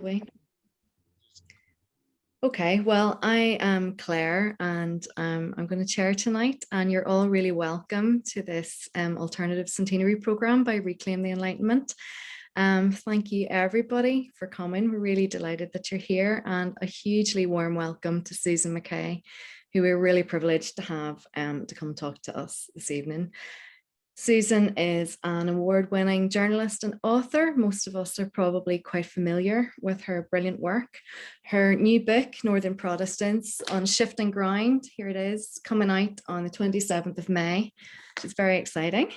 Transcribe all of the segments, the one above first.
we? Okay, well, I am Claire and I'm going to chair tonight, and you're all really welcome to this alternative centenary programme by Reclaim the Enlightenment. Thank you everybody for coming. We're really delighted that you're here, and a hugely warm welcome to Susan McKay, who we're really privileged to have to come talk to us this evening. Susan is an award-winning journalist and author. Most of us are probably quite familiar with her brilliant work. Her new book, Northern Protestants on Shifting Ground, here it is, coming out on the 27th of May, which is very exciting.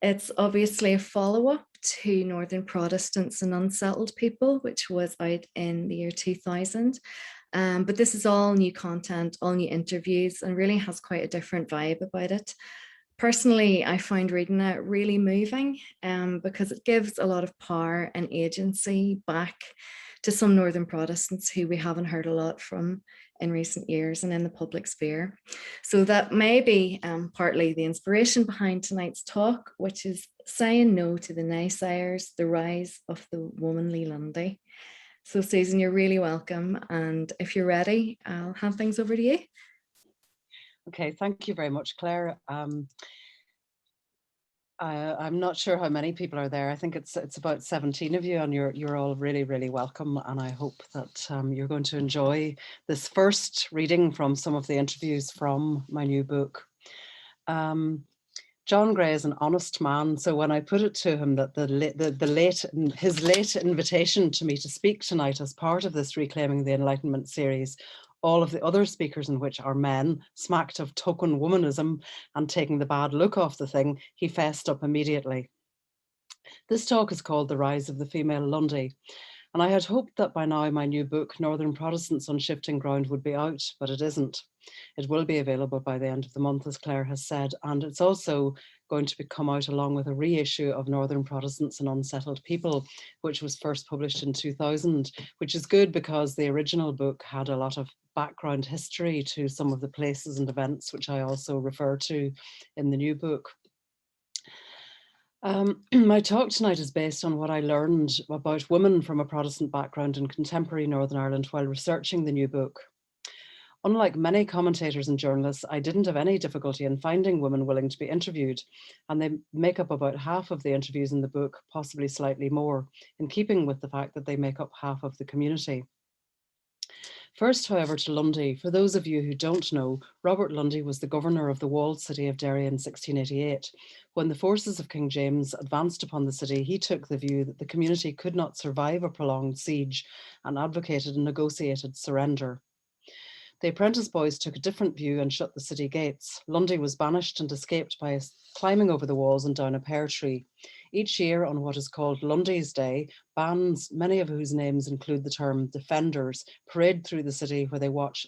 It's obviously a follow-up to Northern Protestants and Unsettled People, which was out in the year 2000. But this is all new content, all new interviews, and really has quite a different vibe about it. Personally, I find reading it really moving because it gives a lot of power and agency back to some Northern Protestants who we haven't heard a lot from in recent years and in the public sphere. So that may be partly the inspiration behind tonight's talk, which is saying no to the naysayers, the rise of the womanly Lundy. So Susan, you're really welcome. And if you're ready, I'll hand things over to you. Okay, thank you very much, Claire. I'm not sure how many people are there. I think it's about 17 of you, and you're all really, really welcome. And I hope that you're going to enjoy this first reading from some of the interviews from my new book. John Gray is an honest man, so when I put it to him that his late invitation to me to speak tonight as part of this Reclaiming the Enlightenment series, all of the other speakers in which are men, smacked of token womanism and taking the bad look off the thing, he fessed up immediately. This talk is called The Rise of the Female Lundy, and I had hoped that by now my new book, Northern Protestants on Shifting Ground, would be out, but it isn't. It will be available by the end of the month, as Claire has said, and it's also going to come out along with a reissue of Northern Protestants and Unsettled People, which was first published in 2000, which is good because the original book had a lot of background history to some of the places and events, which I also refer to in the new book. My talk tonight is based on what I learned about women from a Protestant background in contemporary Northern Ireland while researching the new book. Unlike many commentators and journalists, I didn't have any difficulty in finding women willing to be interviewed, and they make up about half of the interviews in the book, possibly slightly more, in keeping with the fact that they make up half of the community. First, however, to Lundy. For those of you who don't know, Robert Lundy was the governor of the walled city of Derry in 1688. When the forces of King James advanced upon the city, he took the view that the community could not survive a prolonged siege and advocated a negotiated surrender. The apprentice boys took a different view and shut the city gates. Lundy was banished and escaped by climbing over the walls and down a pear tree. Each year on what is called Lundy's Day, bands, many of whose names include the term defenders, parade through the city where they watch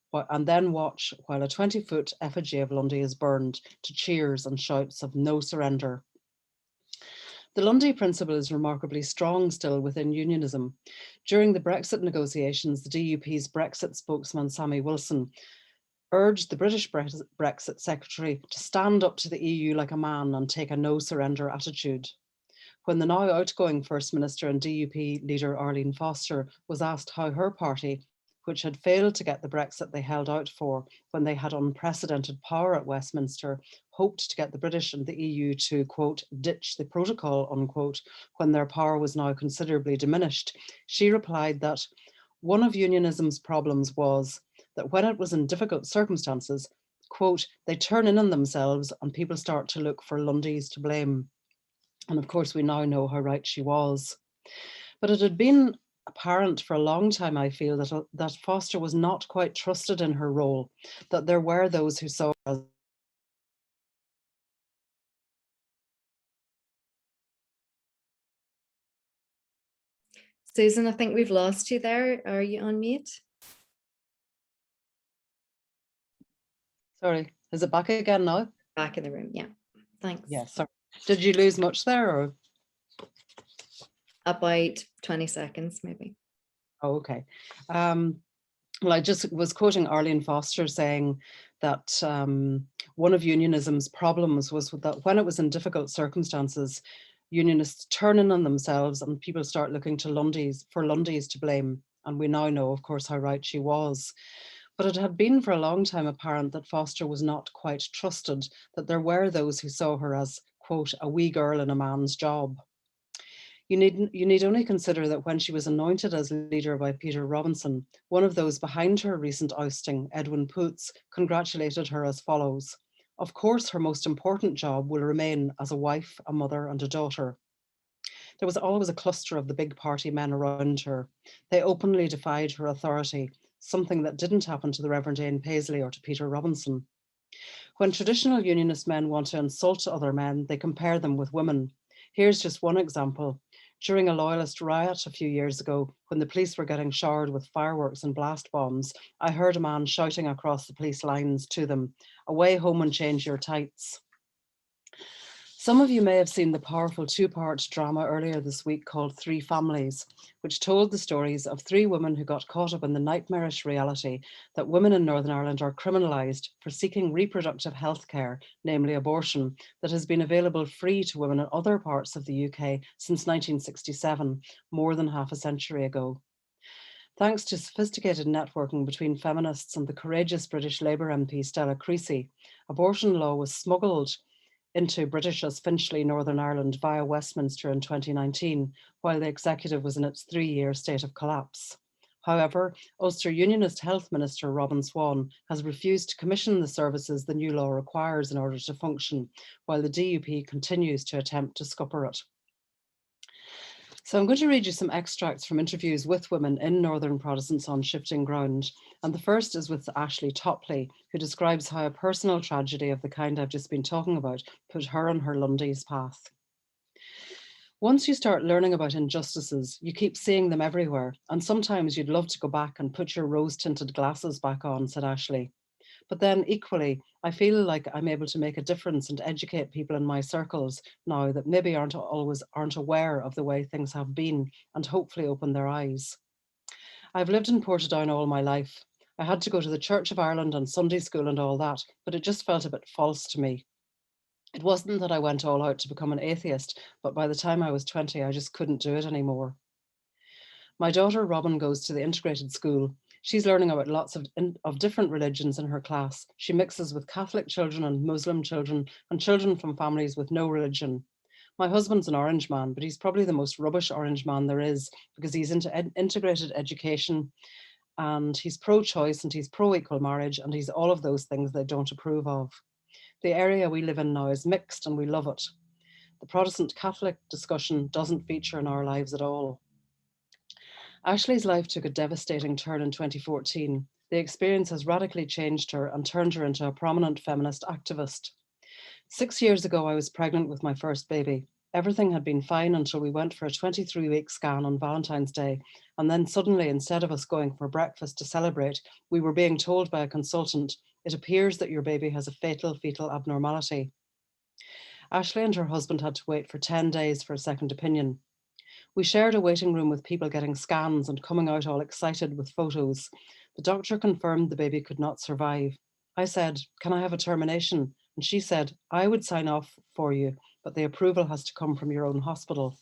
while a 20-foot effigy of Lundy is burned to cheers and shouts of no surrender. The Lundy principle is remarkably strong still within unionism. During the Brexit negotiations, the DUP's Brexit spokesman, Sammy Wilson, urged the British Brexit secretary to stand up to the EU like a man and take a no surrender attitude. When the now outgoing First Minister and DUP leader Arlene Foster was asked how her party, which had failed to get the Brexit they held out for when they had unprecedented power at Westminster, hoped to get the British and the EU to, quote, ditch the protocol, unquote, when their power was now considerably diminished, she replied that one of unionism's problems was that when it was in difficult circumstances, quote, they turn in on themselves and people start to look for Lundys to blame. And of course, we now know how right she was. But it had been apparent for a long time, I feel, that Foster was not quite trusted in her role, that there were those who saw her as Susan, I think we've lost you there. Are you on mute? Sorry, is it back again now? Back in the room, yeah. Thanks. Yeah, sorry. Did you lose much there, or? About 20 seconds, maybe. Oh, okay. Well, I just was quoting Arlene Foster saying that one of unionism's problems was that when it was in difficult circumstances, Unionists turn in on themselves and people start looking to Lundy's to blame. And we now know, of course, how right she was. But it had been for a long time apparent that Foster was not quite trusted, that there were those who saw her as, quote, a wee girl in a man's job. You need only consider that when she was anointed as leader by Peter Robinson, one of those behind her recent ousting, Edwin Poots, congratulated her as follows: "Of course, her most important job will remain as a wife, a mother, and a daughter." There was always a cluster of the big party men around her. They openly defied her authority, something that didn't happen to the Reverend Jane Paisley or to Peter Robinson. When traditional unionist men want to insult other men, they compare them with women. Here's just one example. During a loyalist riot a few years ago, when the police were getting showered with fireworks and blast bombs, I heard a man shouting across the police lines to them, "Away home and change your tights." Some of you may have seen the powerful two-part drama earlier this week called Three Families, which told the stories of three women who got caught up in the nightmarish reality that women in Northern Ireland are criminalised for seeking reproductive health care, namely abortion, that has been available free to women in other parts of the UK since 1967, more than half a century ago. Thanks to sophisticated networking between feminists and the courageous British Labour MP Stella Creasy, abortion law was smuggled into British as Finchley, Northern Ireland via Westminster in 2019, while the executive was in its 3-year state of collapse. However, Ulster Unionist Health Minister Robin Swan has refused to commission the services the new law requires in order to function, while the DUP continues to attempt to scupper it. So I'm going to read you some extracts from interviews with women in Northern Protestants on shifting ground. And the first is with Ashley Topley, who describes how a personal tragedy of the kind I've just been talking about put her on her Lundy's path. "Once you start learning about injustices, you keep seeing them everywhere. And sometimes you'd love to go back and put your rose-tinted glasses back on," said Ashley. "But then equally, I feel like I'm able to make a difference and educate people in my circles now that maybe aren't aware of the way things have been, and hopefully open their eyes. I've lived in Portadown all my life. I had to go to the Church of Ireland and Sunday school and all that, but it just felt a bit false to me. It wasn't that I went all out to become an atheist, but by the time I was 20, I just couldn't do it anymore." My daughter Robin goes to the integrated school. She's learning about lots of different religions in her class. She mixes with Catholic children and Muslim children and children from families with no religion. My husband's an Orange man, but he's probably the most rubbish Orange man there is, because he's into integrated education and he's pro-choice and he's pro-equal marriage and he's all of those things they don't approve of. The area we live in now is mixed and we love it. The Protestant Catholic discussion doesn't feature in our lives at all. Ashley's life took a devastating turn in 2014. The experience has radically changed her and turned her into a prominent feminist activist. 6 years ago, I was pregnant with my first baby. Everything had been fine until we went for a 23-week scan on Valentine's Day. And then suddenly, instead of us going for breakfast to celebrate, we were being told by a consultant, "It appears that your baby has a fatal fetal abnormality." Ashley and her husband had to wait for 10 days for a second opinion. We shared a waiting room with people getting scans and coming out all excited with photos. The doctor confirmed the baby could not survive. I said, "Can I have a termination?" And she said, "I would sign off for you, but the approval has to come from your own hospital."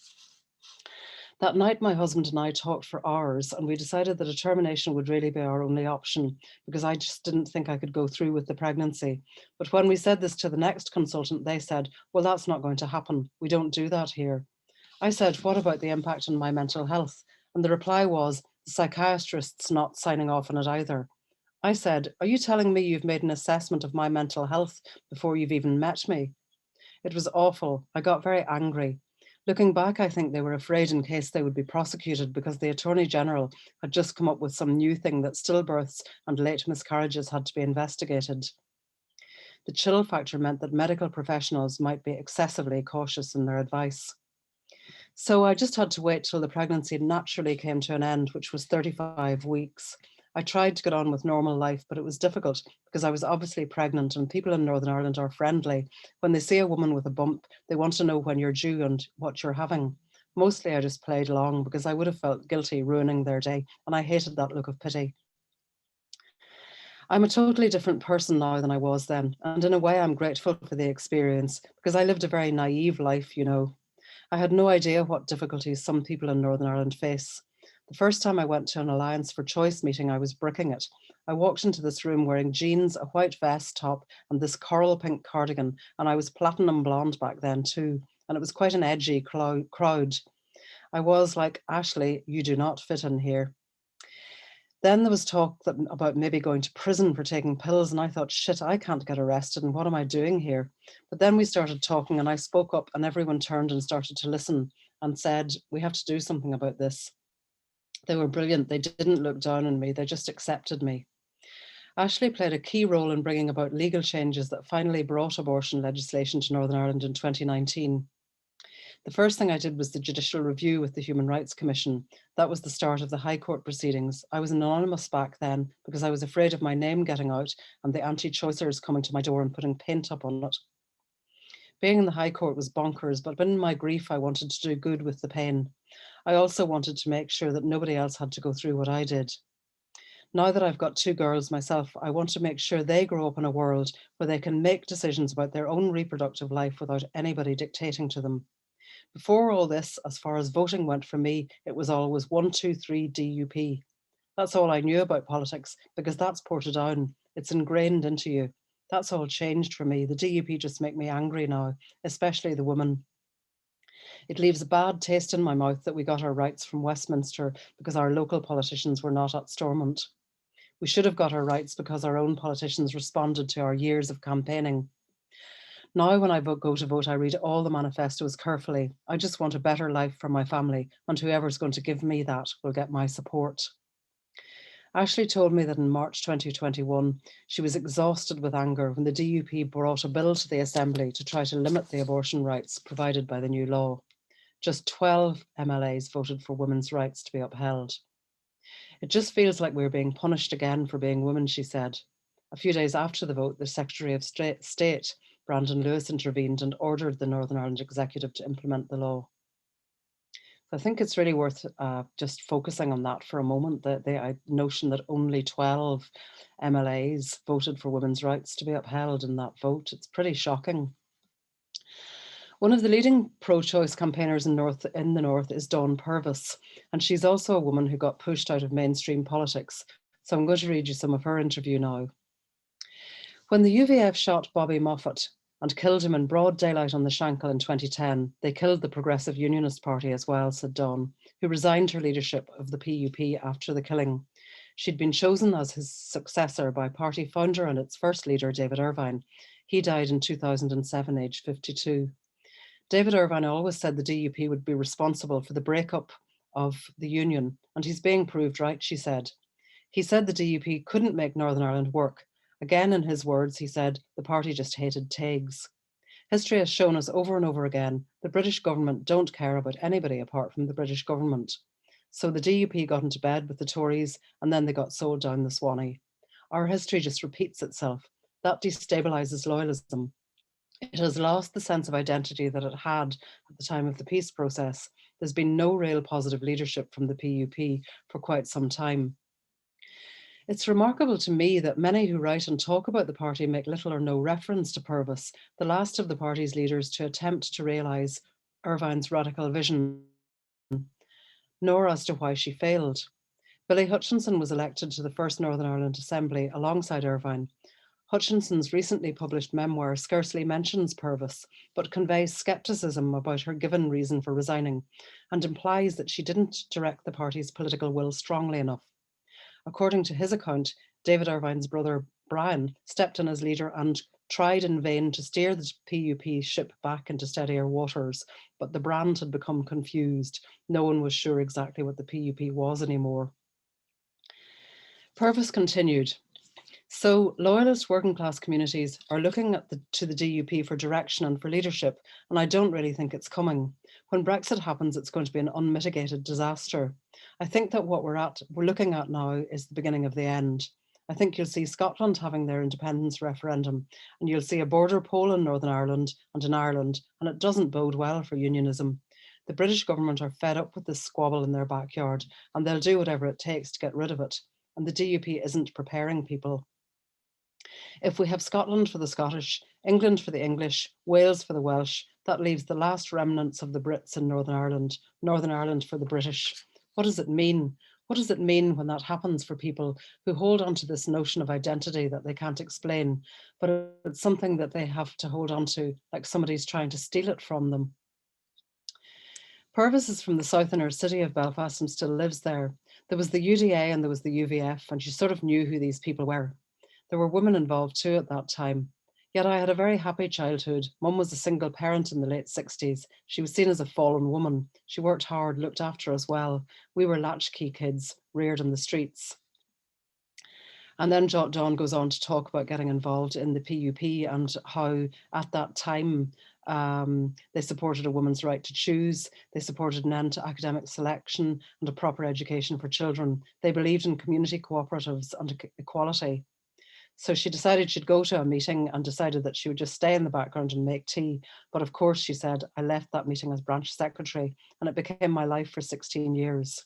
That night, my husband and I talked for hours, and we decided that a termination would really be our only option, because I just didn't think I could go through with the pregnancy. But when we said this to the next consultant, they said, "Well, that's not going to happen. We don't do that here." I said, "What about the impact on my mental health?" And the reply was, "The psychiatrist's not signing off on it either." I said, "Are you telling me you've made an assessment of my mental health before you've even met me?" It was awful. I got very angry. Looking back, I think they were afraid in case they would be prosecuted because the Attorney General had just come up with some new thing that stillbirths and late miscarriages had to be investigated. The chill factor meant that medical professionals might be excessively cautious in their advice. So I just had to wait till the pregnancy naturally came to an end, which was 35 weeks. I tried to get on with normal life, but it was difficult because I was obviously pregnant, and people in Northern Ireland are friendly. When they see a woman with a bump, they want to know when you're due and what you're having. Mostly I just played along because I would have felt guilty ruining their day, and I hated that look of pity. I'm a totally different person now than I was then, and in a way I'm grateful for the experience because I lived a very naive life, you know. I had no idea what difficulties some people in Northern Ireland face. The first time I went to an Alliance for Choice meeting, I was bricking it. I walked into this room wearing jeans, a white vest top, and this coral pink cardigan, and I was platinum blonde back then too, and it was quite an edgy crowd. I was like, Ashley, you do not fit in here. Then there was talk about maybe going to prison for taking pills, and I thought, shit, I can't get arrested, and what am I doing here? But then we started talking, and I spoke up, and everyone turned and started to listen and said, we have to do something about this. They were brilliant. They didn't look down on me. They just accepted me. Ashley played a key role in bringing about legal changes that finally brought abortion legislation to Northern Ireland in 2019. The first thing I did was the judicial review with the Human Rights Commission. That was the start of the High Court proceedings. I was anonymous back then because I was afraid of my name getting out and the anti-choicers coming to my door and putting paint up on it. Being in the High Court was bonkers, but in my grief, I wanted to do good with the pain. I also wanted to make sure that nobody else had to go through what I did. Now that I've got 2 girls myself, I want to make sure they grow up in a world where they can make decisions about their own reproductive life without anybody dictating to them. Before all this, as far as voting went for me, it was always 1, 2, 3 DUP. That's all I knew about politics because that's Portadown. It's ingrained into you. That's all changed for me. The DUP just make me angry now, especially the women. It leaves a bad taste in my mouth that we got our rights from Westminster because our local politicians were not at Stormont. We should have got our rights because our own politicians responded to our years of campaigning. Now, when I go to vote, I read all the manifestos carefully. I just want a better life for my family, and whoever's going to give me that will get my support. Ashley told me that in March 2021, she was exhausted with anger when the DUP brought a bill to the Assembly to try to limit the abortion rights provided by the new law. Just 12 MLAs voted for women's rights to be upheld. It just feels like we're being punished again for being women, she said. A few days after the vote, the Secretary of State, Brandon Lewis, intervened and ordered the Northern Ireland Executive to implement the law. So I think it's really worth just focusing on that for a moment, the notion that only 12 MLAs voted for women's rights to be upheld in that vote. It's pretty shocking. One of the leading pro-choice campaigners in the North is Dawn Purvis, and she's also a woman who got pushed out of mainstream politics. So I'm going to read you some of her interview now. When the UVF shot Bobby Moffat and killed him in broad daylight on the Shankill in 2010, they killed the Progressive Unionist Party as well, said Dawn, who resigned her leadership of the PUP after the killing. She'd been chosen as his successor by party founder and its first leader, David Irvine. He died in 2007, aged 52. David Irvine always said the DUP would be responsible for the breakup of the union, and he's being proved right, she said. He said the DUP couldn't make Northern Ireland work. Again, in his words, he said the party just hated Taigs. History has shown us over and over again the British government don't care about anybody apart from the British government. So the DUP got into bed with the Tories and then they got sold down the Swanee. Our history just repeats itself. That destabilises loyalism. It has lost the sense of identity that it had at the time of the peace process. There's been no real positive leadership from the PUP for quite some time. It's remarkable to me that many who write and talk about the party make little or no reference to Purvis, the last of the party's leaders to attempt to realise Irvine's radical vision, nor as to why she failed. Billy Hutchinson was elected to the first Northern Ireland Assembly alongside Irvine. Hutchinson's recently published memoir scarcely mentions Purvis, but conveys scepticism about her given reason for resigning, and implies that she didn't direct the party's political will strongly enough. According to his account, David Irvine's brother Brian stepped in as leader and tried in vain to steer the PUP ship back into steadier waters, but the brand had become confused. No one was sure exactly what the PUP was anymore. Purvis continued, so loyalist working class communities are looking to the DUP for direction and for leadership, and I don't really think it's coming. When Brexit happens, it's going to be an unmitigated disaster. I think that what we're looking at now is the beginning of the end. I think you'll see Scotland having their independence referendum, and you'll see a border poll in Northern Ireland and in Ireland, and it doesn't bode well for unionism. The British government are fed up with this squabble in their backyard, and they'll do whatever it takes to get rid of it. And the DUP isn't preparing people. If we have Scotland for the Scottish, England for the English, Wales for the Welsh, That leaves the last remnants of the Brits in Northern Ireland for the British. What does it mean? What does it mean when that happens for people who hold on to this notion of identity that they can't explain, but it's something that they have to hold on to, like somebody's trying to steal it from them? Purvis is from the south inner city of Belfast and still lives there. There was the UDA and there was the UVF, and she sort of knew who these people were. There were women involved too at that time. Yet I had a very happy childhood. Mum was a single parent in the late 60s. She was seen as a fallen woman. She worked hard, looked after us well. We were latchkey kids, reared in the streets. And then Dawn goes on to talk about getting involved in the PUP and how at that time they supported a woman's right to choose. They supported an end to academic selection and a proper education for children. They believed in community cooperatives and equality. So she decided she'd go to a meeting and decided that she would just stay in the background and make tea. But of course, she said, I left that meeting as branch secretary and it became my life for 16 years.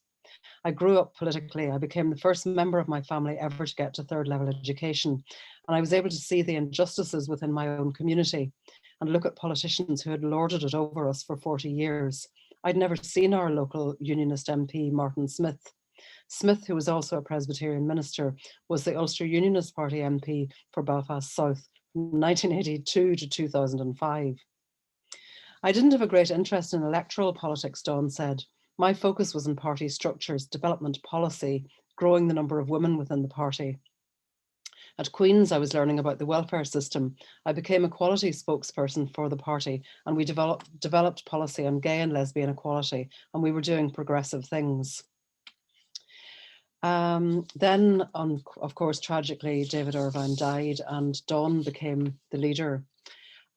I grew up politically. I became the first member of my family ever to get to third level education. And I was able to see the injustices within my own community and look at politicians who had lorded it over us for 40 years. I'd never seen our local unionist MP, Martin Smith. Smith, who was also a Presbyterian minister, was the Ulster Unionist Party MP for Belfast South from 1982 to 2005. I didn't have a great interest in electoral politics, Dawn said. My focus was on party structures, development policy, growing the number of women within the party. At Queen's, I was learning about the welfare system. I became a quality spokesperson for the party, and we developed policy on gay and lesbian equality, and we were doing progressive things. Then, of course, tragically, David Irvine died and Dawn became the leader.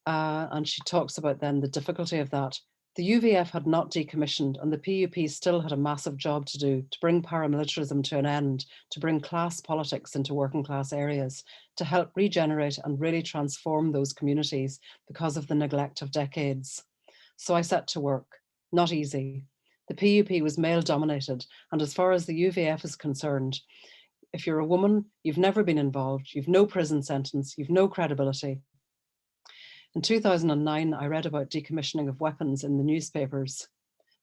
And she talks about then the difficulty of that. The UVF had not decommissioned and the PUP still had a massive job to do to bring paramilitarism to an end, to bring class politics into working class areas, to help regenerate and really transform those communities because of the neglect of decades. So I set to work. Not easy. The PUP was male dominated, and as far as the UVF is concerned, if you're a woman, you've never been involved, you've no prison sentence, you've no credibility. In 2009, I read about decommissioning of weapons in the newspapers.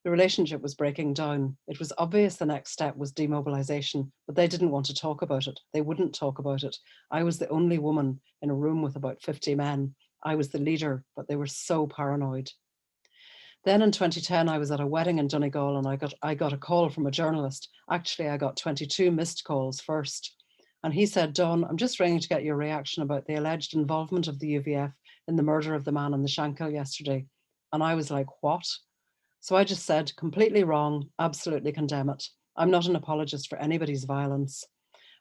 The relationship was breaking down. It was obvious the next step was demobilization, but they didn't want to talk about it. They wouldn't talk about it. I was the only woman in a room with about 50 men. I was the leader, but they were so paranoid. Then in 2010, I was at a wedding in Donegal and I got a call from a journalist. Actually, I got 22 missed calls first. And he said, Dawn, I'm just ringing to get your reaction about the alleged involvement of the UVF in the murder of the man in the Shankill yesterday. And I was like, what? So I just said, completely wrong, absolutely condemn it. I'm not an apologist for anybody's violence.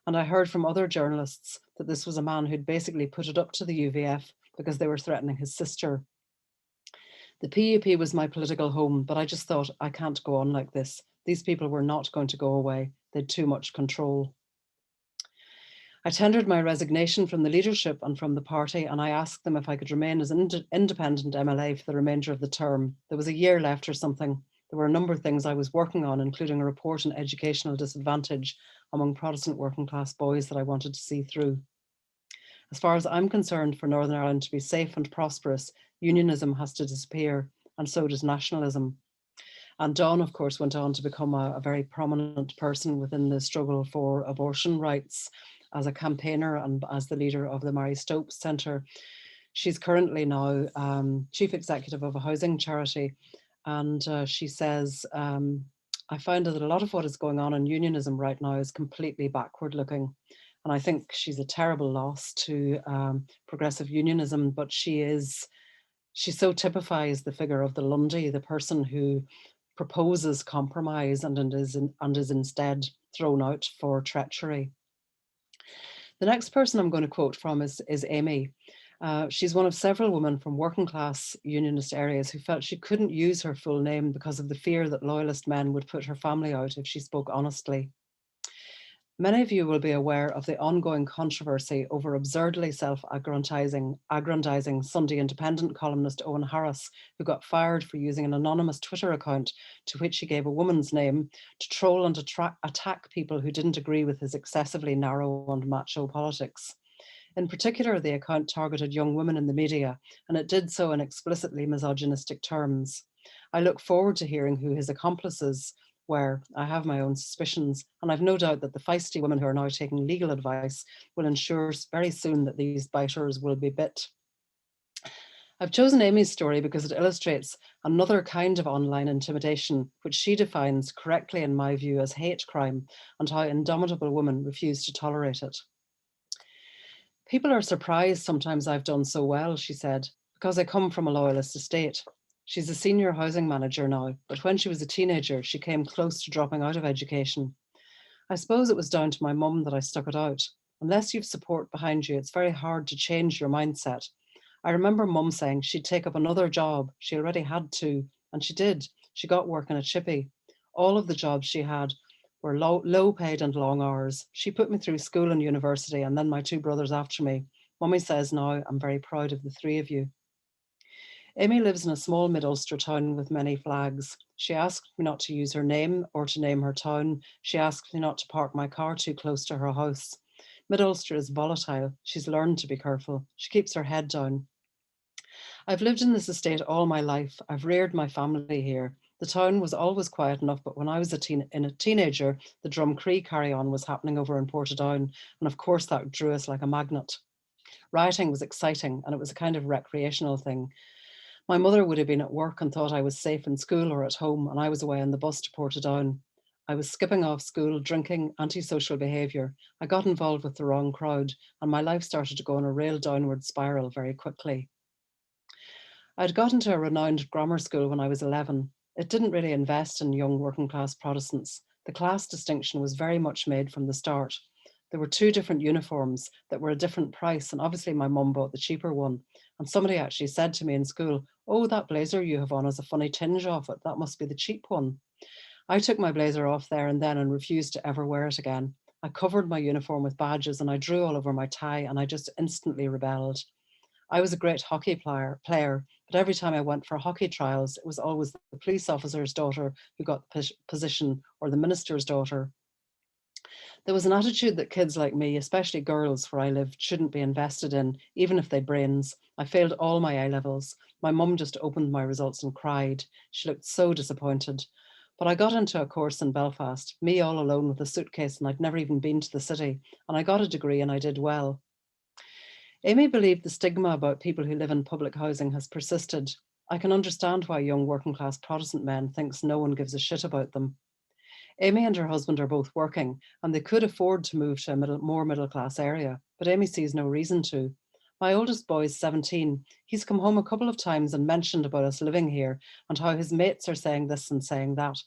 And I heard from other journalists that this was a man who'd basically put it up to the UVF because they were threatening his sister. The PUP was my political home, but I just thought, I can't go on like this. These people were not going to go away. They had too much control. I tendered my resignation from the leadership and from the party, and I asked them if I could remain as an independent MLA for the remainder of the term. There was a year left or something. There were a number of things I was working on, including a report on educational disadvantage among Protestant working class boys that I wanted to see through. As far as I'm concerned, for Northern Ireland to be safe and prosperous, unionism has to disappear, and so does nationalism. And Dawn, of course, went on to become a very prominent person within the struggle for abortion rights as a campaigner and as the leader of the Mary Stopes Centre. She's currently now chief executive of a housing charity. And she says, I find that a lot of what is going on in unionism right now is completely backward looking. And I think she's a terrible loss to progressive unionism, but she so typifies the figure of the Lundy, the person who proposes compromise and is instead thrown out for treachery. The next person I'm going to quote from is Amy. She's one of several women from working class unionist areas who felt she couldn't use her full name because of the fear that loyalist men would put her family out if she spoke honestly. Many of you will be aware of the ongoing controversy over absurdly self-aggrandizing Sunday Independent columnist Owen Harris, who got fired for using an anonymous Twitter account to which he gave a woman's name to troll and attack people who didn't agree with his excessively narrow and macho politics. In particular, the account targeted young women in the media, and it did so in explicitly misogynistic terms. I look forward to hearing who his accomplices were. I have my own suspicions, and I've no doubt that the feisty women who are now taking legal advice will ensure very soon that these biters will be bit. I've chosen Amy's story because it illustrates another kind of online intimidation, which she defines correctly, in my view, as hate crime, and how indomitable women refuse to tolerate it. People are surprised sometimes I've done so well, she said, because I come from a loyalist estate. She's a senior housing manager now, but when she was a teenager, she came close to dropping out of education. I suppose it was down to my mum that I stuck it out. Unless you've support behind you, it's very hard to change your mindset. I remember mum saying she'd take up another job. She already had two, and she did. She got work in a chippy. All of the jobs she had were low paid and long hours. She put me through school and university, and then my two brothers after me. Mummy says now, I'm very proud of the three of you. Amy lives in a small mid-Ulster town with many flags. She asked me not to use her name or to name her town. She asked me not to park my car too close to her house. Mid-Ulster is volatile. She's learned to be careful. She keeps her head down. I've lived in this estate all my life. I've reared my family here. The town was always quiet enough, but when I was a teenager, the Drumcree carry-on was happening over in Portadown, and of course that drew us like a magnet. Rioting was exciting, and it was a kind of recreational thing. My mother would have been at work and thought I was safe in school or at home, and I was away on the bus to Portadown. I was skipping off school, drinking, antisocial behaviour. I got involved with the wrong crowd, and my life started to go on a real downward spiral very quickly. I'd got into a renowned grammar school when I was 11. It didn't really invest in young working class Protestants. The class distinction was very much made from the start. There were two different uniforms that were a different price, and obviously my mum bought the cheaper one. And somebody actually said to me in school, "Oh, that blazer you have on has a funny tinge off it. That must be the cheap one." I took my blazer off there and then and refused to ever wear it again. I covered my uniform with badges and I drew all over my tie, and I just instantly rebelled. I was a great hockey player, but every time I went for hockey trials, it was always the police officer's daughter who got the position, or the minister's daughter. There was an attitude that kids like me, especially girls where I lived, shouldn't be invested in, even if they'd brains. I failed all my A-levels. My mum just opened my results and cried. She looked so disappointed. But I got into a course in Belfast, me all alone with a suitcase, and I'd never even been to the city. And I got a degree and I did well. Amy believed the stigma about people who live in public housing has persisted. I can understand why young working class Protestant men thinks no one gives a shit about them. Amy and her husband are both working, and they could afford to move to a more middle class area, but Amy sees no reason to. My oldest boy is 17. He's come home a couple of times and mentioned about us living here and how his mates are saying this and saying that.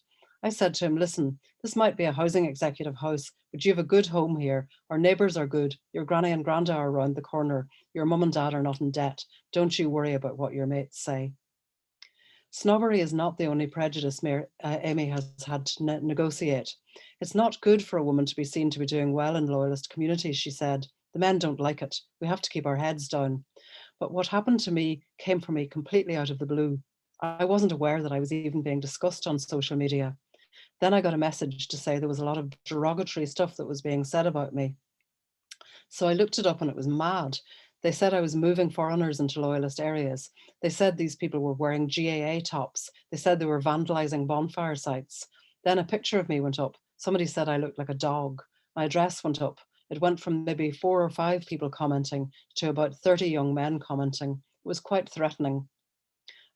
I said to him, "Listen, this might be a housing executive house, but you have a good home here. Our neighbours are good. Your granny and granda are around the corner. Your mum and dad are not in debt. Don't you worry about what your mates say." Snobbery is not the only prejudice Amy has had to negotiate. It's not good for a woman to be seen to be doing well in loyalist communities, she said. The men don't like it. We have to keep our heads down. But what happened to me came for me completely out of the blue. I wasn't aware that I was even being discussed on social media. Then I got a message to say there was a lot of derogatory stuff that was being said about me. So I looked it up and it was mad. They said I was moving foreigners into loyalist areas. They said these people were wearing GAA tops. They said they were vandalizing bonfire sites. Then a picture of me went up. Somebody said I looked like a dog. My address went up. It went from maybe 4 or 5 people commenting to about 30 young men commenting. It was quite threatening.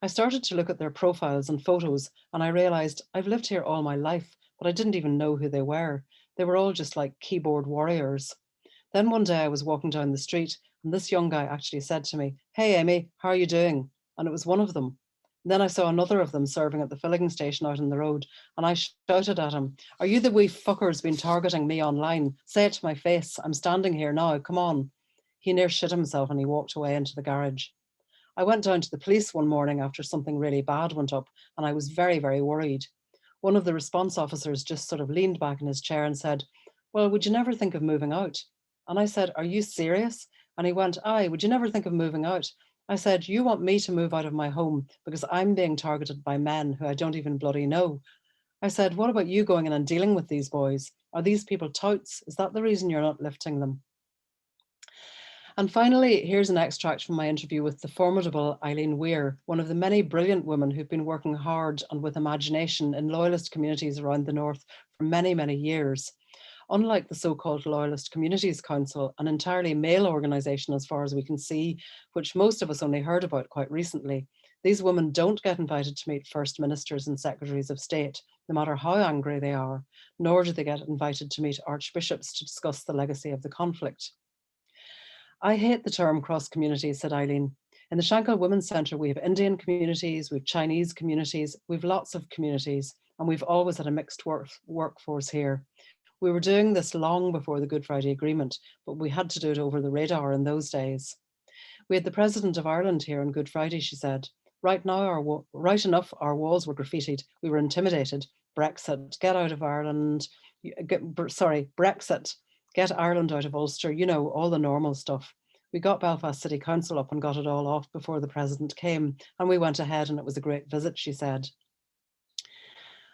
I started to look at their profiles and photos, and I realized I've lived here all my life, but I didn't even know who they were. They were all just like keyboard warriors. Then one day I was walking down the street, and this young guy actually said to me, "Hey Amy, how are you doing?" And it was one of them. And then I saw another of them serving at the filling station out on the road, and I shouted at him, "Are you the wee fuckers been targeting me online? Say it to my face. I'm standing here now. Come on." He near shit himself and he walked away into the garage. I went down to the police one morning after something really bad went up, and I was very, very worried. One of the response officers just sort of leaned back in his chair and said, "Well, would you never think of moving out?" And I said, "Are you serious?" And he went, "Aye, would you never think of moving out?" I said, "You want me to move out of my home because I'm being targeted by men who I don't even bloody know." I said, "What about you going in and dealing with these boys? Are these people touts? Is that the reason you're not lifting them?" And finally, here's an extract from my interview with the formidable Eileen Weir, one of the many brilliant women who've been working hard and with imagination in loyalist communities around the North for many, many years. Unlike the so-called Loyalist Communities Council, an entirely male organisation as far as we can see, which most of us only heard about quite recently, these women don't get invited to meet First Ministers and Secretaries of State, no matter how angry they are, nor do they get invited to meet archbishops to discuss the legacy of the conflict. I hate the term cross-communities, said Eileen. In the Shankill Women's Centre, we have Indian communities, we have Chinese communities, we've lots of communities, and we've always had a mixed workforce here. We were doing this long before the Good Friday Agreement, but we had to do it over the radar in those days. We had the President of Ireland here on Good Friday, she said. Right enough, our walls were graffitied. We were intimidated. Brexit, get out of Ireland. Brexit, get Ireland out of Ulster. You know, all the normal stuff. We got Belfast City Council up and got it all off before the President came, and we went ahead and it was a great visit, she said.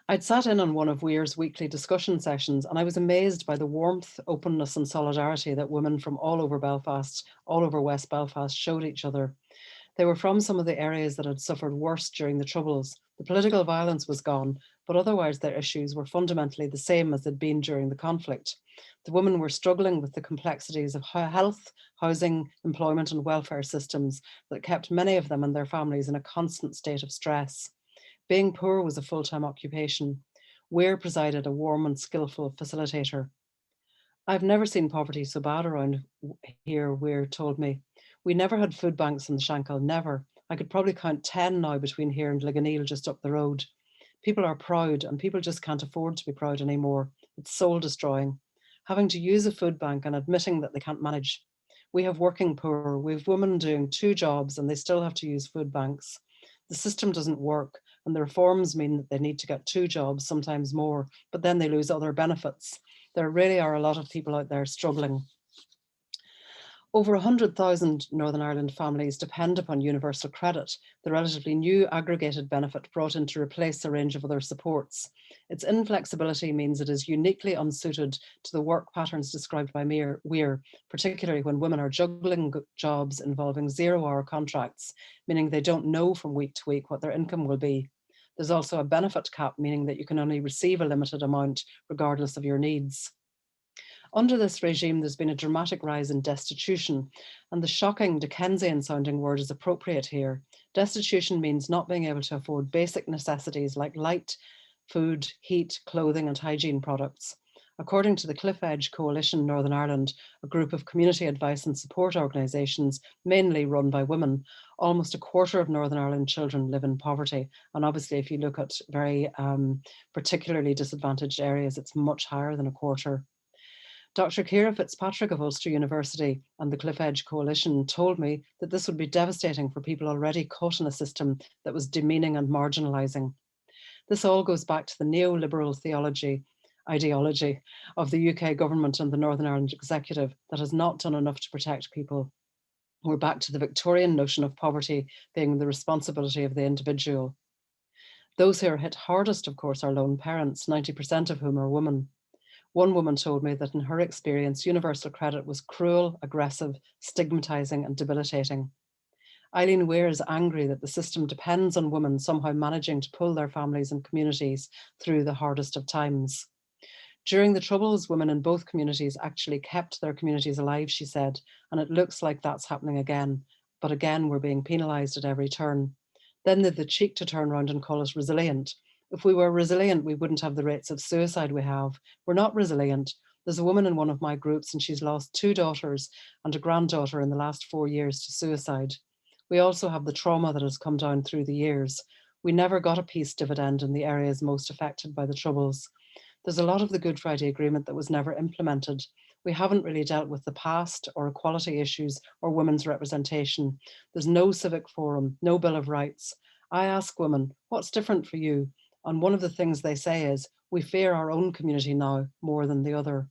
I'd sat in on one of Weir's weekly discussion sessions and I was amazed by the warmth, openness and solidarity that women from all over Belfast, all over West Belfast showed each other. They were from some of the areas that had suffered worst during the Troubles. The political violence was gone, but otherwise their issues were fundamentally the same as they'd been during the conflict. The women were struggling with the complexities of health, housing, employment and welfare systems that kept many of them and their families in a constant state of stress. Being poor was a full-time occupation. Weir presided a warm and skillful facilitator. I've never seen poverty so bad around here, Weir told me. We never had food banks in the Shankill, never. I could probably count 10 now between here and Liganeel just up the road. People are proud and people just can't afford to be proud anymore. It's soul destroying. Having to use a food bank and admitting that they can't manage. We have working poor, we have women doing 2 jobs and they still have to use food banks. The system doesn't work and the reforms mean that they need to get 2 jobs, sometimes more, but then they lose other benefits. There really are a lot of people out there struggling. Over 100,000 Northern Ireland families depend upon universal credit, the relatively new aggregated benefit brought in to replace a range of other supports. Its inflexibility means it is uniquely unsuited to the work patterns described by Weir, particularly when women are juggling jobs involving 0-hour contracts, meaning they don't know from week to week what their income will be. There's also a benefit cap, meaning that you can only receive a limited amount regardless of your needs. Under this regime, there's been a dramatic rise in destitution, and the shocking Dickensian-sounding word is appropriate here. Destitution means not being able to afford basic necessities like light, food, heat, clothing, and hygiene products. According to the Cliff Edge Coalition Northern Ireland, a group of community advice and support organisations, mainly run by women, almost a quarter of Northern Ireland children live in poverty. And obviously, if you look at very particularly disadvantaged areas, it's much higher than a quarter. Dr. Ciara Fitzpatrick of Ulster University and the Cliff Edge Coalition told me that this would be devastating for people already caught in a system that was demeaning and marginalising. This all goes back to the neoliberal ideology of the UK government and the Northern Ireland Executive that has not done enough to protect people. We're back to the Victorian notion of poverty being the responsibility of the individual. Those who are hit hardest, of course, are lone parents, 90% of whom are women. One woman told me that in her experience, universal credit was cruel, aggressive, stigmatising and debilitating. Eileen Weir is angry that the system depends on women somehow managing to pull their families and communities through the hardest of times. During the Troubles, women in both communities actually kept their communities alive, she said, and it looks like that's happening again. But again, we're being penalised at every turn. Then they've the cheek to turn around and call us resilient. If we were resilient, we wouldn't have the rates of suicide we have. We're not resilient. There's a woman in one of my groups and she's lost 2 daughters and a granddaughter in the last 4 years to suicide. We also have the trauma that has come down through the years. We never got a peace dividend in the areas most affected by the Troubles. There's a lot of the Good Friday Agreement that was never implemented. We haven't really dealt with the past or equality issues or women's representation. There's no civic forum, no Bill of Rights. I ask women, what's different for you? And one of the things they say is, we fear our own community now more than the other.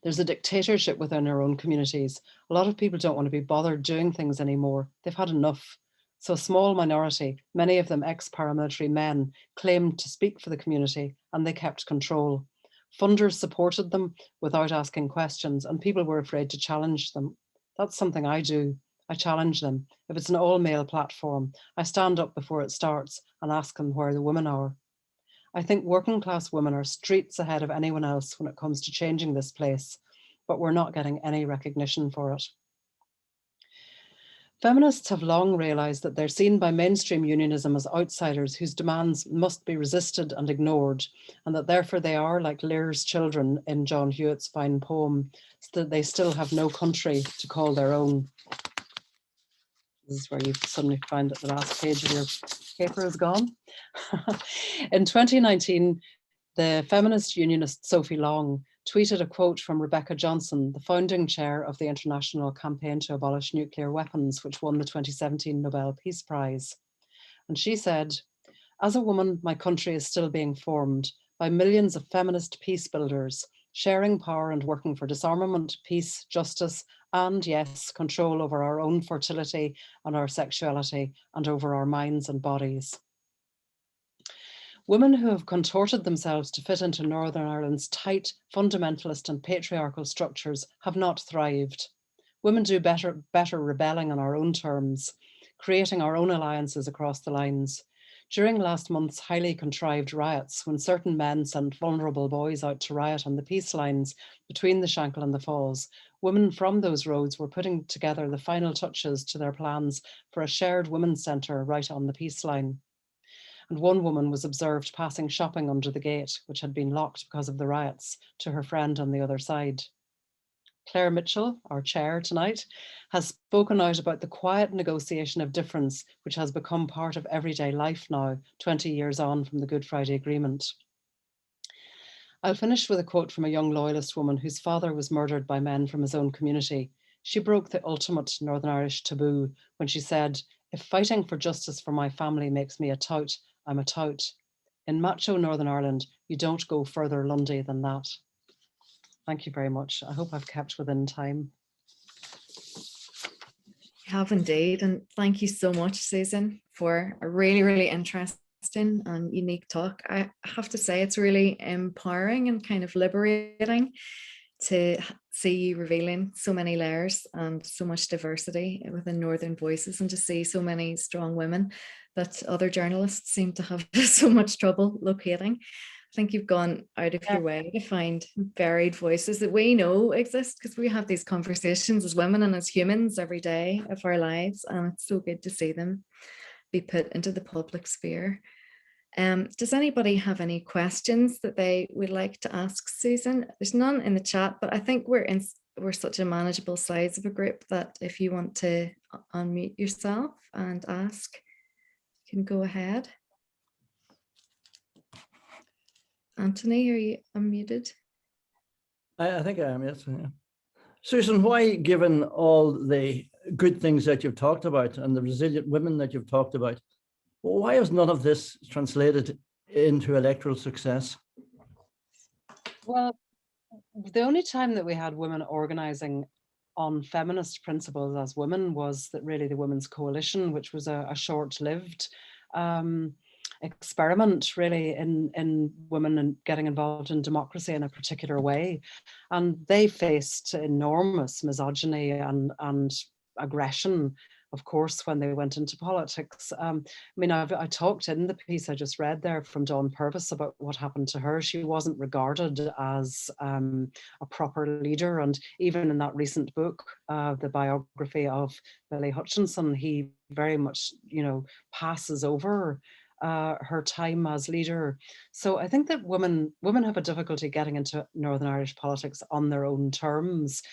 There's a dictatorship within our own communities. A lot of people don't want to be bothered doing things anymore. They've had enough. So a small minority, many of them ex-paramilitary men, claimed to speak for the community and they kept control. Funders supported them without asking questions and people were afraid to challenge them. That's something I do. I challenge them. If it's an all-male platform, I stand up before it starts and ask them where the women are. I think working class women are streets ahead of anyone else when it comes to changing this place, but we're not getting any recognition for it. Feminists have long realised that they're seen by mainstream unionism as outsiders whose demands must be resisted and ignored, and that therefore they are like Lear's children in John Hewitt's fine poem, so that they still have no country to call their own. This is where you suddenly find that the last page of your paper is gone. In 2019, the feminist unionist Sophie Long tweeted a quote from Rebecca Johnson, the founding chair of the International Campaign to Abolish Nuclear Weapons, which won the 2017 Nobel Peace Prize. And she said, "As a woman, my country is still being formed by millions of feminist peace builders, sharing power and working for disarmament, peace, justice, and yes, control over our own fertility and our sexuality and over our minds and bodies." Women who have contorted themselves to fit into Northern Ireland's tight, fundamentalist and patriarchal structures have not thrived. Women do better rebelling on our own terms, creating our own alliances across the lines. During last month's highly contrived riots, when certain men sent vulnerable boys out to riot on the peace lines between the Shankill and the Falls, women from those roads were putting together the final touches to their plans for a shared women's centre right on the peace line. And one woman was observed passing shopping under the gate, which had been locked because of the riots, to her friend on the other side. Claire Mitchell, our chair tonight, has spoken out about the quiet negotiation of difference, which has become part of everyday life now, 20 years on from the Good Friday Agreement. I'll finish with a quote from a young loyalist woman whose father was murdered by men from his own community. She broke the ultimate Northern Irish taboo when she said, "If fighting for justice for my family makes me a tout, I'm a tout. In macho Northern Ireland, you don't go further Lundy than that." Thank you very much. I hope I've kept within time. You have indeed. And thank you so much, Susan, for a really, really interesting and unique talk. I have to say it's really empowering and kind of liberating to see you revealing so many layers and so much diversity within Northern Voices, and to see so many strong women that other journalists seem to have so much trouble locating. I think you've gone out of your way to find varied voices that we know exist, because we have these conversations as women and as humans every day of our lives, and it's so good to see them be put into the public sphere. Does anybody have any questions that they would like to ask Susan? There's none in the chat, but I think we're such a manageable size of a group that if you want to unmute yourself and ask, you can go ahead. Anthony, are you unmuted? I think I am, yes. Yeah. Susan, why, given all the good things that you've talked about and the resilient women that you've talked about, why is none of this translated into electoral success? Well, the only time that we had women organising on feminist principles as women was that really the Women's Coalition, which was a short-lived experiment really in women and getting involved in democracy in a particular way. And they faced enormous misogyny and aggression, of course, when they went into politics. I mean, I talked in the piece I just read there from Dawn Purvis about what happened to her. She wasn't regarded as a proper leader. And even in that recent book, the biography of Billy Hutchinson, he very much, passes over her time as leader. So I think that women have a difficulty getting into Northern Irish politics on their own terms.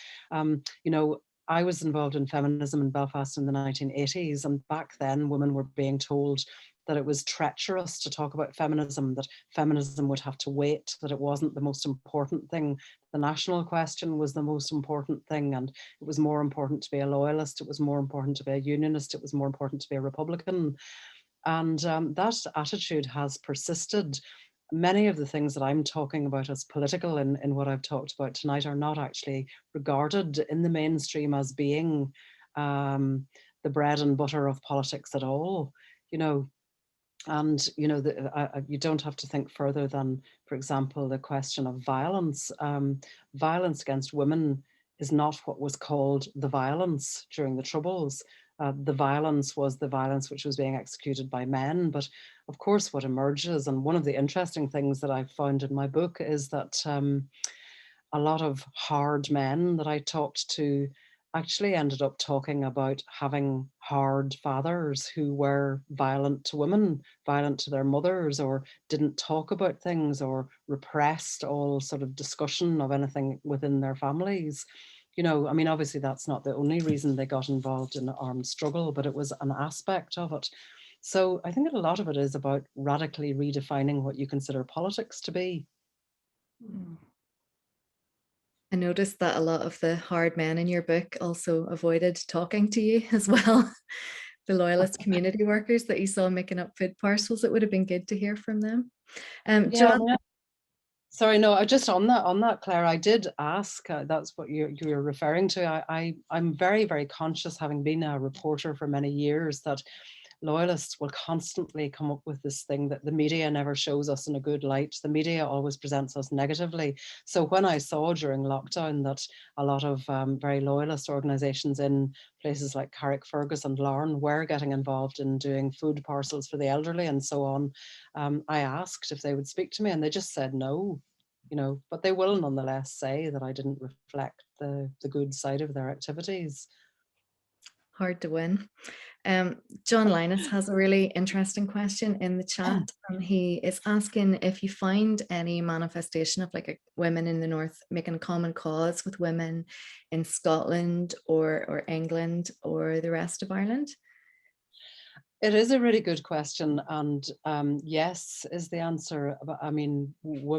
I was involved in feminism in Belfast in the 1980s, and back then women were being told that it was treacherous to talk about feminism, that feminism would have to wait, that it wasn't the most important thing. The national question was the most important thing, and it was more important to be a loyalist, it was more important to be a unionist, it was more important to be a Republican. And that attitude has persisted. Many of the things that I'm talking about as political in what I've talked about tonight are not actually regarded in the mainstream as being the bread and butter of politics at all, And, you don't have to think further than, for example, the question of violence. Violence against women is not what was called the violence during the Troubles. The violence was the violence which was being executed by men. But of course, what emerges, and one of the interesting things that I found in my book is that a lot of hard men that I talked to actually ended up talking about having hard fathers who were violent to women, violent to their mothers, or didn't talk about things, or repressed all sort of discussion of anything within their families. You know, I mean, obviously that's not the only reason they got involved in the armed struggle, but it was an aspect of it. So I think that a lot of it is about radically redefining what you consider politics to be. I noticed that a lot of the hard men in your book also avoided talking to you as well. The loyalist community workers that you saw making up food parcels, it would have been good to hear from them. Yeah, John, sorry, no, just on that, Claire, I did ask, that's what you're referring to. I'm very, very conscious, having been a reporter for many years, that loyalists will constantly come up with this thing that the media never shows us in a good light. The media always presents us negatively. So when I saw during lockdown that a lot of very loyalist organisations in places like Carrickfergus and Larne were getting involved in doing food parcels for the elderly and so on, I asked if they would speak to me, and they just said no. You know, but they will nonetheless say that I didn't reflect the good side of their activities. hard to win. John Linus has a really interesting question in the chat, and he is asking if you find any manifestation of like women in the North making a common cause with women in Scotland or England or the rest of Ireland. It is a really good question, and yes is the answer. I mean,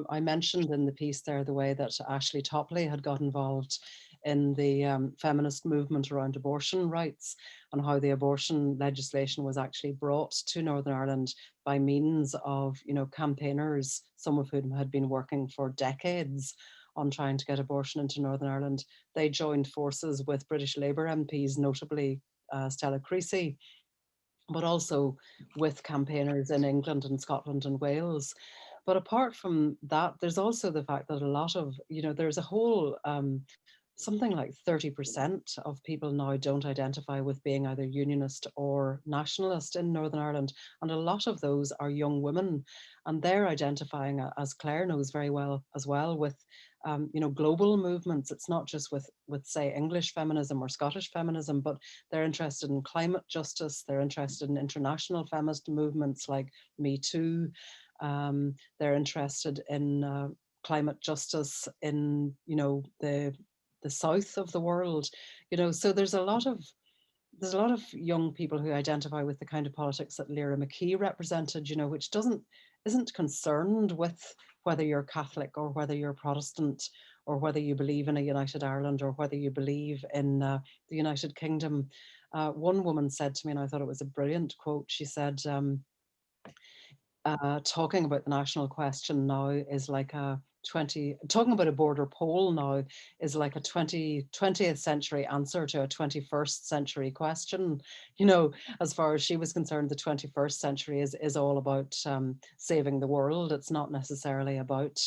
I mentioned in the piece there the way that Ashley Topley had got involved in the feminist movement around abortion rights, and how the abortion legislation was actually brought to Northern Ireland by means of, you know, campaigners, some of whom had been working for decades on trying to get abortion into Northern Ireland. They joined forces with British Labour MPs, notably Stella Creasy, but also with campaigners in England and Scotland and Wales. But apart from that, there's also the fact that a lot of, you know, there's a whole, something like 30% of people now don't identify with being either unionist or nationalist in Northern Ireland. And a lot of those are young women. And they're identifying, as Claire knows very well as well, with you know, global movements. It's not just with say English feminism or Scottish feminism, but they're interested in climate justice. They're interested in international feminist movements like Me Too. They're interested in climate justice in, you know, the south of the world. You know, so there's a lot of young people who identify with the kind of politics that Lyra McKay represented, you know, which isn't concerned with whether you're Catholic or whether you're Protestant or whether you believe in a united Ireland or whether you believe in the United Kingdom. One woman said to me, and I thought it was a brilliant quote, she said, talking about the national question now is like talking about a border poll now is like a 20th century answer to a 21st century question. You know, as far as she was concerned, the 21st century is all about saving the world. It's not necessarily about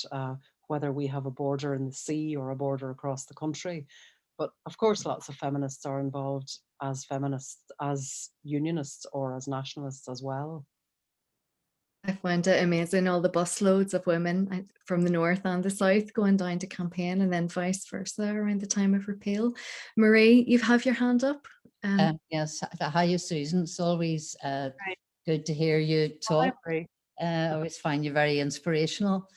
whether we have a border in the sea or a border across the country. But of course, lots of feminists are involved as feminists, as unionists, or as nationalists as well. I find it amazing, all the busloads of women from the north and the south going down to campaign, and then vice versa around the time of repeal. Marie, you have your hand up. Yes, hi, Susan. It's always good to hear you talk. I always find you very inspirational.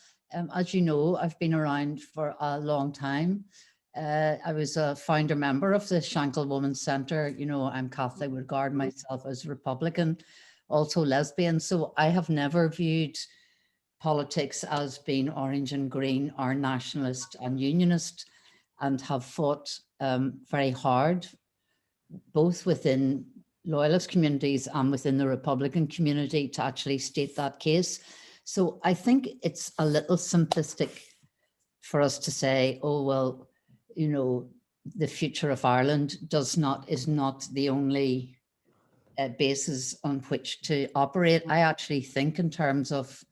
As you know, I've been around for a long time. I was a founder member of the Shankill Women's Centre. You know, I'm Catholic, regard myself as Republican, also lesbian. So I have never viewed politics as being orange and green or nationalist and unionist, and have fought very hard, both within loyalist communities and within the Republican community, to actually state that case. So I think it's a little simplistic for us to say, oh, well, you know, the future of Ireland is not the only basis on which to operate. I actually think in terms of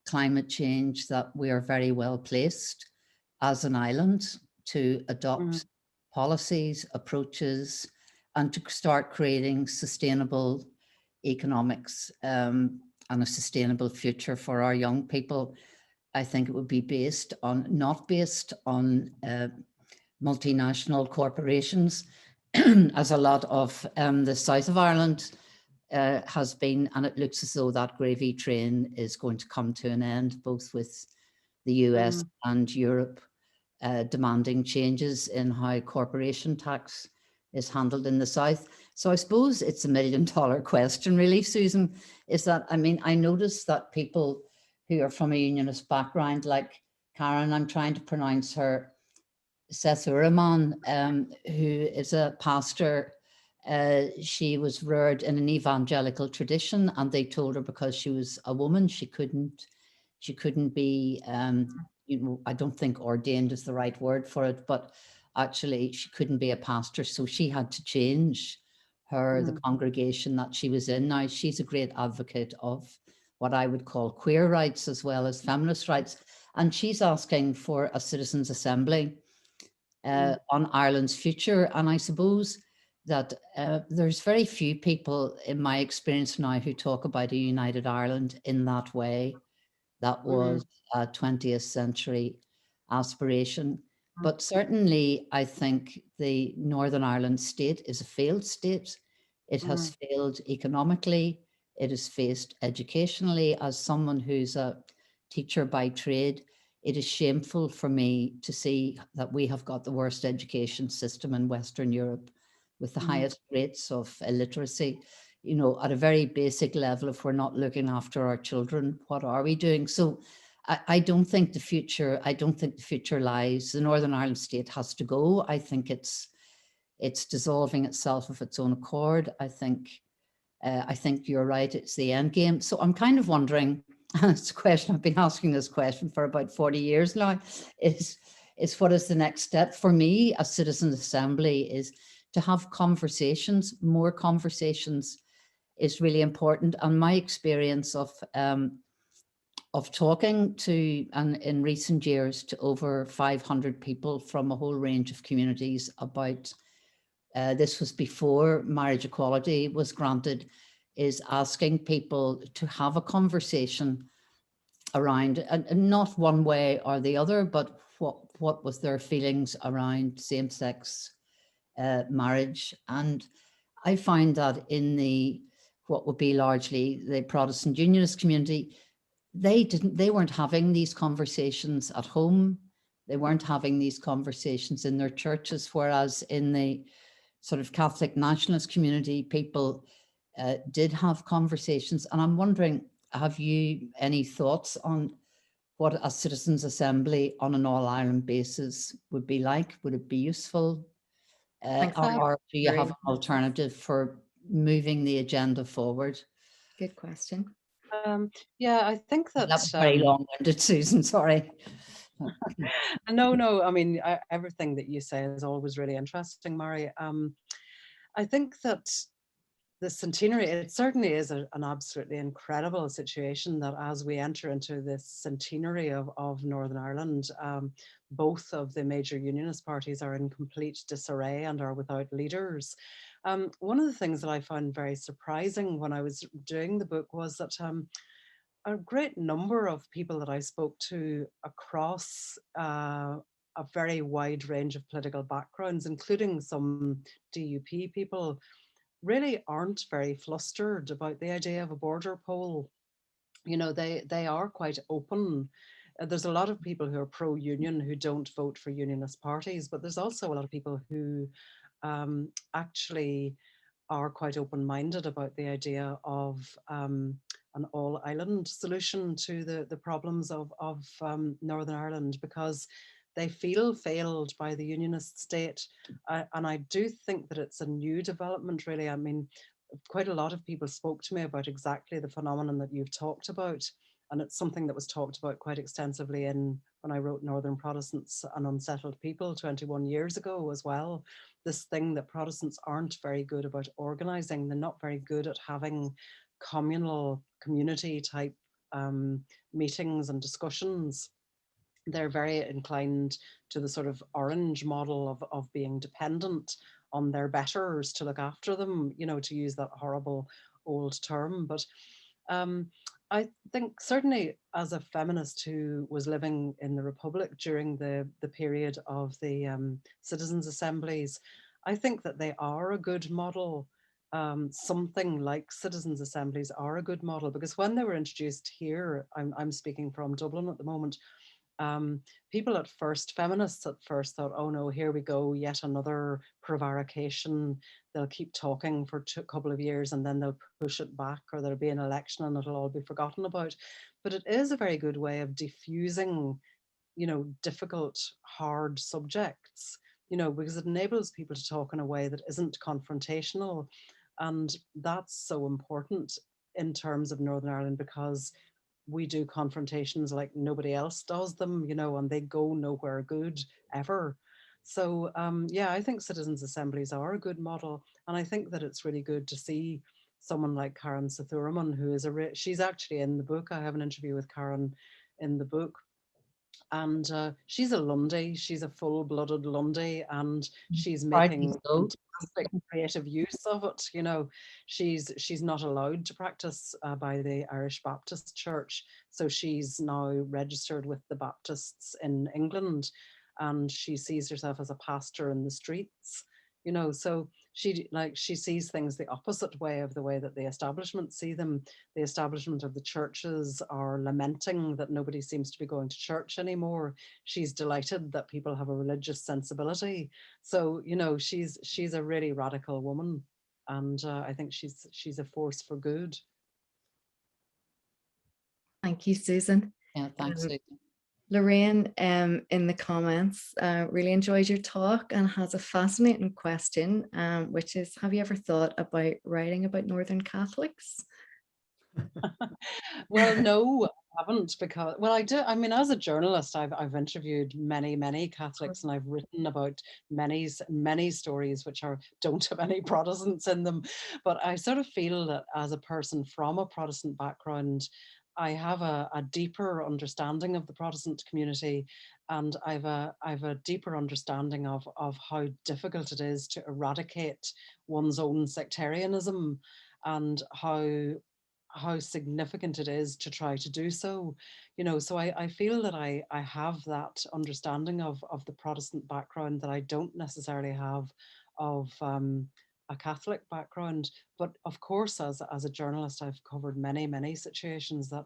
climate change that we are very well placed as an island to adopt policies, approaches, and to start creating sustainable economics and a sustainable future for our young people. I think it would be not based on multinational corporations, as a lot of the south of Ireland has been, and it looks as though that gravy train is going to come to an end, both with the US and Europe demanding changes in how corporation tax is handled in the south. So I suppose it's $1 million question, really, Susan, is that, I mean, I noticed that people who are from a unionist background, like Karen, I'm trying to pronounce her, Sethuraman, who is a pastor. She was reared in an evangelical tradition, and they told her because she was a woman, she couldn't be, you know, I don't think ordained is the right word for it, but actually she couldn't be a pastor. So she had to change the congregation that she was in. Now she's a great advocate of what I would call queer rights as well as feminist rights. And she's asking for a citizens' assembly on Ireland's future. And I suppose that there's very few people in my experience now who talk about a united Ireland in that way. That was a 20th century aspiration. But certainly, I think the Northern Ireland state is a failed state. It has failed economically. It has failed educationally. As someone who's a teacher by trade, it is shameful for me to see that we have got the worst education system in Western Europe, with the highest rates of illiteracy. You know, at a very basic level, if we're not looking after our children, what are we doing? So I don't think the future lies. The Northern Ireland state has to go. I think it's dissolving itself of its own accord. I think you're right, it's the end game. So I'm kind of wondering, and it's a question, I've been asking this question for about 40 years now, is what is the next step for me as Citizens' Assembly is to have conversations. More conversations is really important. And my experience of talking to, and in recent years, to over 500 people from a whole range of communities about, this was before marriage equality was granted, is asking people to have a conversation around, and not one way or the other, but what was their feelings around same-sex marriage. And I find that in what would be largely the Protestant Unionist community, they weren't having these conversations at home. They weren't having these conversations in their churches, whereas in the sort of Catholic nationalist community, people did have conversations. And I'm wondering, have you any thoughts on what a Citizens' Assembly on an all-Ireland basis would be like? Would it be useful? Or do you have an alternative for moving the agenda forward? Good question. Yeah, I think that was very long-winded, Susan, sorry. No, I mean, everything that you say is always really interesting, Mary. I think that the centenary, it certainly is an absolutely incredible situation that as we enter into this centenary of Northern Ireland, both of the major unionist parties are in complete disarray and are without leaders. One of the things that I found very surprising when I was doing the book was that a great number of people that I spoke to across a very wide range of political backgrounds, including some DUP people, really aren't very flustered about the idea of a border poll. You know, they are quite open. There's a lot of people who are pro-union who don't vote for unionist parties, but there's also a lot of people who actually are quite open-minded about the idea of an all-island solution to the problems of Northern Ireland, because they feel failed by the unionist state. And I do think that it's a new development, really. I mean, quite a lot of people spoke to me about exactly the phenomenon that you've talked about. And it's something that was talked about quite extensively when I wrote Northern Protestants and Unsettled People 21 years ago as well. This thing that Protestants aren't very good about organizing. They're not very good at having community type meetings and discussions. they're very inclined to the sort of orange model of being dependent on their betters to look after them, you know, to use that horrible old term. But I think certainly as a feminist who was living in the Republic during the period of the citizens' assemblies, I think that they are a good model. Something like citizens' assemblies are a good model, because when they were introduced here, I'm speaking from Dublin at the moment, people at first, feminists at first thought, oh no, here we go, yet another prevarication. They'll keep talking for a couple of years and then they'll push it back, or there'll be an election and it'll all be forgotten about. But it is a very good way of diffusing, you know, difficult, hard subjects, you know, because it enables people to talk in a way that isn't confrontational. And that's so important in terms of Northern Ireland, because we do confrontations like nobody else does them, you know, and they go nowhere good ever. So yeah, I think citizens' assemblies are a good model. And I think that it's really good to see someone like Karen Sethuraman, who is she's actually in the book. I have an interview with Karen in the book. And she's a Lundy, she's a full-blooded Lundy, and she's making fantastic creative use of it. You know, she's not allowed to practice by the Irish Baptist Church, so she's now registered with the Baptists in England, and she sees herself as a pastor in the streets. You know, so she sees things the opposite way of the way that the establishment see them. The establishment of the churches are lamenting that nobody seems to be going to church anymore. She's delighted that people have a religious sensibility. So, you know, she's a really radical woman, and I think she's a force for good. Thank you, Susan. Yeah, thanks, Susan. Lorraine, in the comments, really enjoyed your talk and has a fascinating question, which is, have you ever thought about writing about Northern Catholics? Well, no, I haven't, because, well, I do. I mean, as a journalist, I've interviewed many Catholics, and I've written about many stories which don't have any Protestants in them. But I sort of feel that as a person from a Protestant background, I have a deeper understanding of the Protestant community, and I've a deeper understanding of how difficult it is to eradicate one's own sectarianism, and how significant it is to try to do so. You know, so I feel that I have that understanding of the Protestant background that I don't necessarily have of a Catholic background. But of course, as a journalist, I've covered many situations that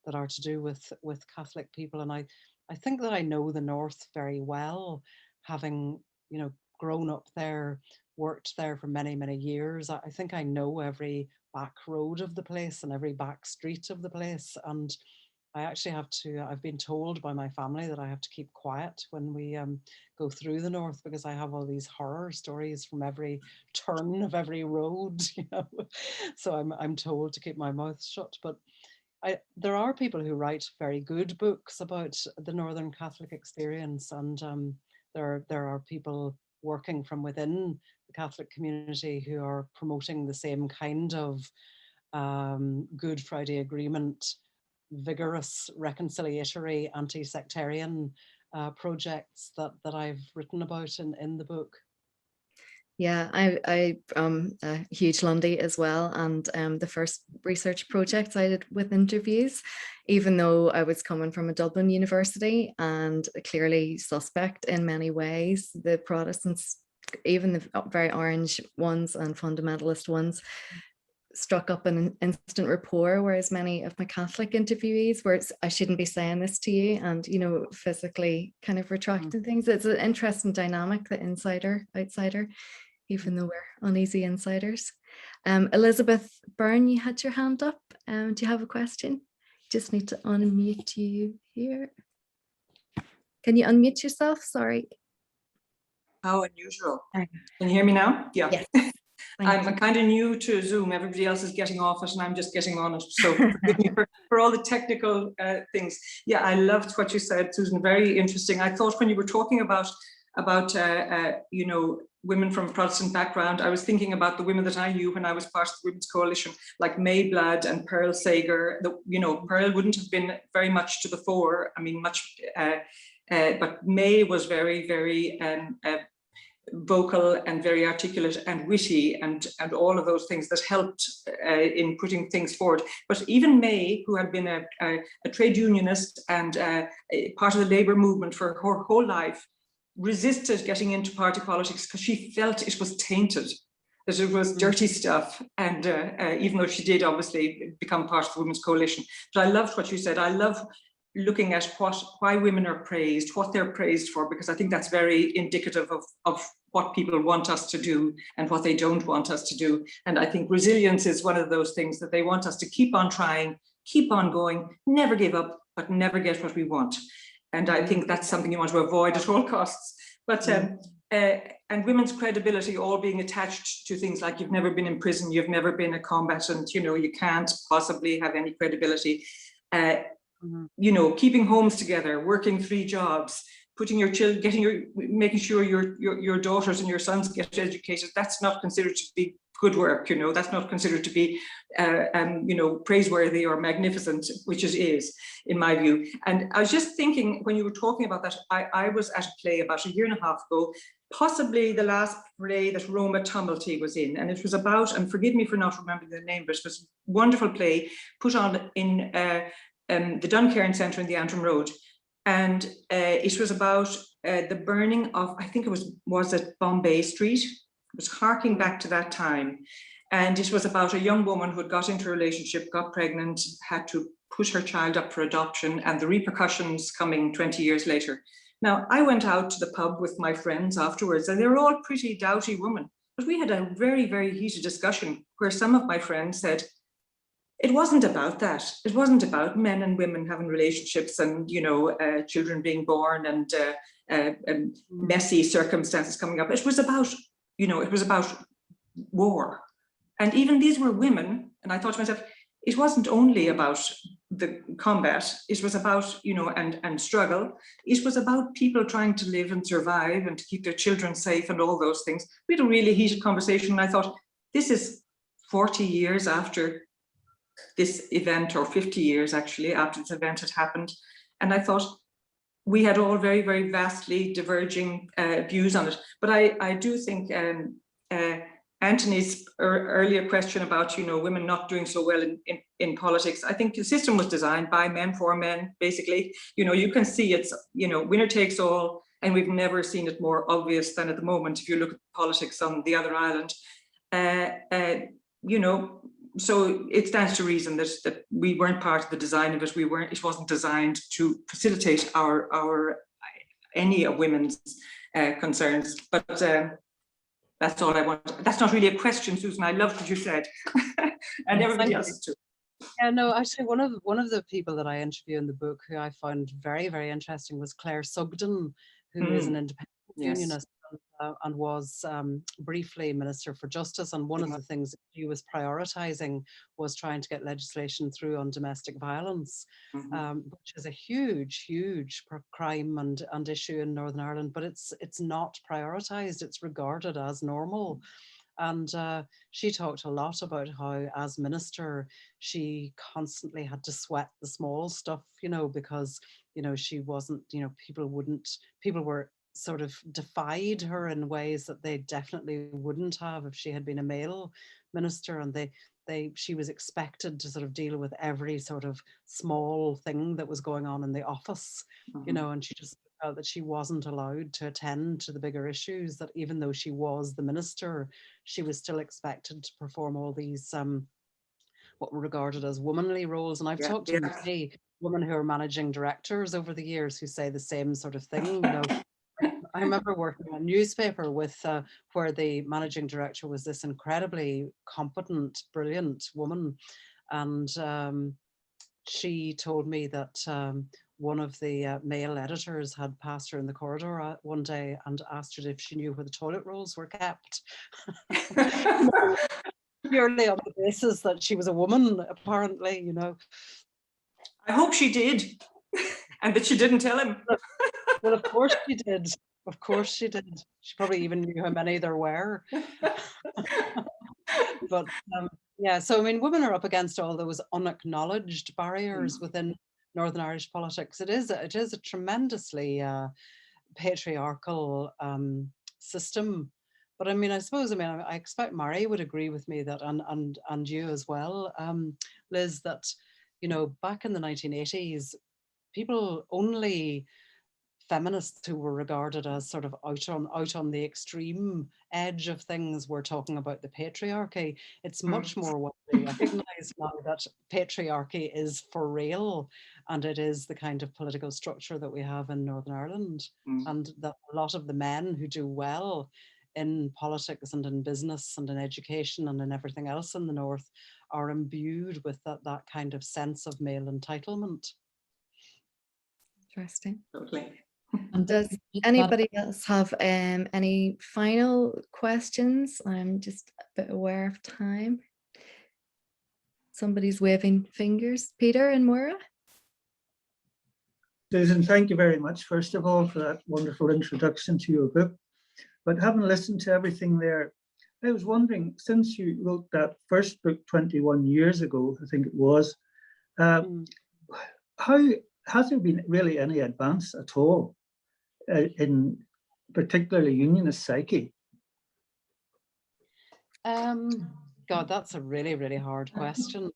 that are to do with Catholic people, and I think that I know the North very well, having, you know, grown up there, worked there for many years. I think I know every back road of the place and every back street of the place, and I actually I've been told by my family that I have to keep quiet when we go through the North, because I have all these horror stories from every turn of every road, you know. So I'm told to keep my mouth shut. But there are people who write very good books about the Northern Catholic experience, and there are people working from within the Catholic community who are promoting the same kind of Good Friday Agreement, vigorous reconciliatory, anti-sectarian projects that I've written about in the book. Yeah, I'm a huge Lundy as well, and the first research projects I did with interviews, even though I was coming from a Dublin university and clearly suspect in many ways, the Protestants, even the very orange ones and fundamentalist ones, struck up an instant rapport, whereas many of my Catholic interviewees, where I shouldn't be saying this to you, and, you know, physically kind of retracting things. It's an interesting dynamic, the insider outsider, even though we're uneasy insiders. Elizabeth Byrne, you had your hand up. Do you have a question? Just need to unmute you here. Can you unmute yourself? Sorry. How unusual. Can you hear me now? Yeah. Yes. I'm kind of new to Zoom. Everybody else is getting off it and I'm just getting on it. So forgive me for all the technical things. Yeah, I loved what you said, Susan. Very interesting. I thought when you were talking about about you know, women from a Protestant background, I was thinking about the women that I knew when I was part of the Women's Coalition, like May Blood and Pearl Sager. You know, Pearl wouldn't have been very much to the fore. I mean, much, but May was very, very vocal and very articulate and witty and all of those things that helped in putting things forward. But even May, who had been a trade unionist and part of the labour movement for her whole life, resisted getting into party politics because she felt it was tainted, that it was dirty stuff. And even though she did obviously become part of the Women's Coalition. But I loved what you said. I love looking at why women are praised, what they're praised for, because I think that's very indicative of what people want us to do and what they don't want us to do. And I think resilience is one of those things that they want us to keep on trying, keep on going, never give up, but never get what we want. And I think that's something you want to avoid at all costs. But and women's credibility all being attached to things like you've never been in prison, you've never been a combatant, you know, you can't possibly have any credibility. You know, keeping homes together, working 3 jobs, putting your children, making sure your daughters and your sons get educated. That's not considered to be good work. You know, that's not considered to be, you know, praiseworthy or magnificent, which it is, in my view. And I was just thinking when you were talking about that, I was at a play about a year and a half ago, possibly the last play that Roma Tumulty was in, and it was about, and forgive me for not remembering the name, but it was a wonderful play put on in the Duncairn Centre in the Antrim Road. And it was about the burning of, I think it was it Bombay Street? It was harking back to that time. And it was about a young woman who had got into a relationship, got pregnant, had to put her child up for adoption, and the repercussions coming 20 years later. Now, I went out to the pub with my friends afterwards, and they were all pretty doughty women. But we had a very, very heated discussion where some of my friends said, it wasn't about that. It wasn't about men and women having relationships and, you know, children being born and messy circumstances coming up. It was about, you know, it was about war. And even these were women. And I thought to myself, it wasn't only about the combat. It was about, you know, and struggle. It was about people trying to live and survive and to keep their children safe and all those things. We had a really heated conversation. And I thought, this is 40 years after this event, or 50 years actually after this event had happened. And I thought we had all very, very vastly diverging views on it. But I do think Anthony's earlier question about, you know, women not doing so well in politics, I think the system was designed by men for men, basically. You know, you can see it's, you know, winner takes all, and we've never seen it more obvious than at the moment if you look at politics on the other island. You know, so it stands to reason that we weren't part of the design of it. It wasn't designed to facilitate any of women's concerns. But that's all I want. That's not really a question, Susan. I loved what you said, and everybody else too. Yeah, no, actually, one of the people that I interview in the book who I found very, very interesting was Claire Sugden, who is an independent unionist. And was briefly Minister for Justice. And one of the things that she was prioritising was trying to get legislation through on domestic violence, which is a huge, huge crime and issue in Northern Ireland, but it's not prioritised, it's regarded as normal. And she talked a lot about how, as minister, she constantly had to sweat the small stuff, you know, because, you know, she wasn't, you know, people were sort of defied her in ways that they definitely wouldn't have if she had been a male minister, and she was expected to sort of deal with every sort of small thing that was going on in the office, you know, and she just felt that she wasn't allowed to attend to the bigger issues, that even though she was the minister, she was still expected to perform all these what were regarded as womanly roles. And I've talked to many women who are managing directors over the years who say the same sort of thing, you know. I remember working on a newspaper with where the managing director was this incredibly competent, brilliant woman, and she told me that one of the male editors had passed her in the corridor one day and asked her if she knew where the toilet rolls were kept. Purely on the basis that she was a woman, apparently, you know. I hope she did, and that she didn't tell him. Well, of course she did. Of course she did. She probably even knew how many there were. But yeah, so I mean, women are up against all those unacknowledged barriers within Northern Irish politics. It is a tremendously patriarchal system. But I mean, I expect Mary would agree with me that, and you as well, Liz, that, you know, back in the 1980s, people only feminists who were regarded as sort of out on the extreme edge of things were talking about the patriarchy. It's much more widely recognized now that patriarchy is for real, and it is the kind of political structure that we have in Northern Ireland, and that a lot of the men who do well in politics and in business and in education and in everything else in the North are imbued with that kind of sense of male entitlement. Interesting. Totally. And Does anybody else have any final questions? I'm just a bit aware of time. Somebody's waving fingers. Peter and Moira? Susan, thank you very much, first of all, for that wonderful introduction to your book. But having listened to everything there, I was wondering, since you wrote that first book 21 years ago, I think it was, how has there been really any advance at all in particularly unionist psyche? God, that's a really, really hard question.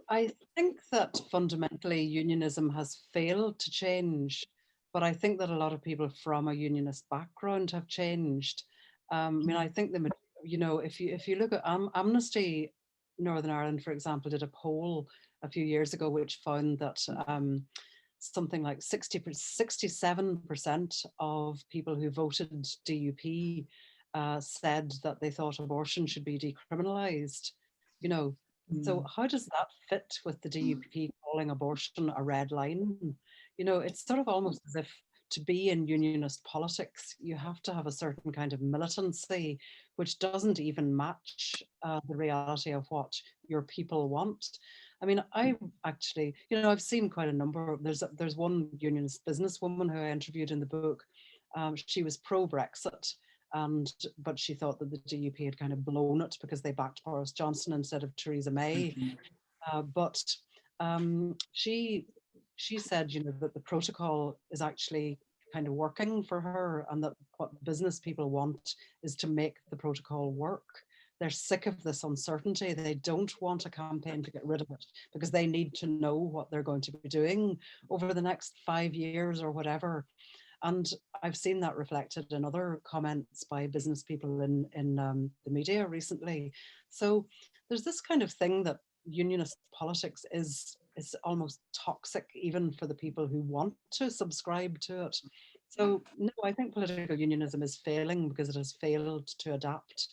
I think that fundamentally unionism has failed to change, but I think that a lot of people from a unionist background have changed. I mean, I think you know, if you look at Amnesty Northern Ireland, for example, did a poll a few years ago which found that something like 67% of people who voted DUP said that they thought abortion should be decriminalised. You know, so how does that fit with the DUP calling abortion a red line? You know, it's sort of almost as if to be in unionist politics, you have to have a certain kind of militancy, which doesn't even match the reality of what your people want. I mean, I actually, you know, I've seen quite a number of, there's one unionist businesswoman who I interviewed in the book. She was pro-Brexit, but she thought that the DUP had kind of blown it because they backed Boris Johnson instead of Theresa May. But she said, you know, that the protocol is actually kind of working for her, and that what business people want is to make the protocol work. They're sick of this uncertainty. They don't want a campaign to get rid of it because they need to know what they're going to be doing over the next 5 years or whatever. And I've seen that reflected in other comments by business people in the media recently. So there's this kind of thing that unionist politics is almost toxic even for the people who want to subscribe to it. So no, I think political unionism is failing because it has failed to adapt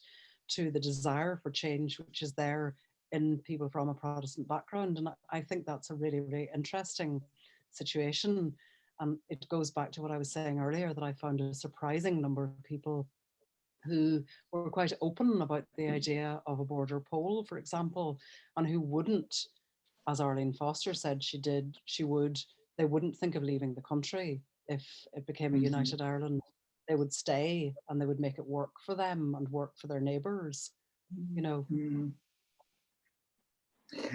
to the desire for change which is there in people from a Protestant background. And I think that's a really, really interesting situation. And it goes back to what I was saying earlier, that I found a surprising number of people who were quite open about the idea of a border poll, for example, and who wouldn't, as Arlene Foster said they wouldn't think of leaving the country if it became a united Ireland. They would stay and they would make it work for them and work for their neighbours, you know.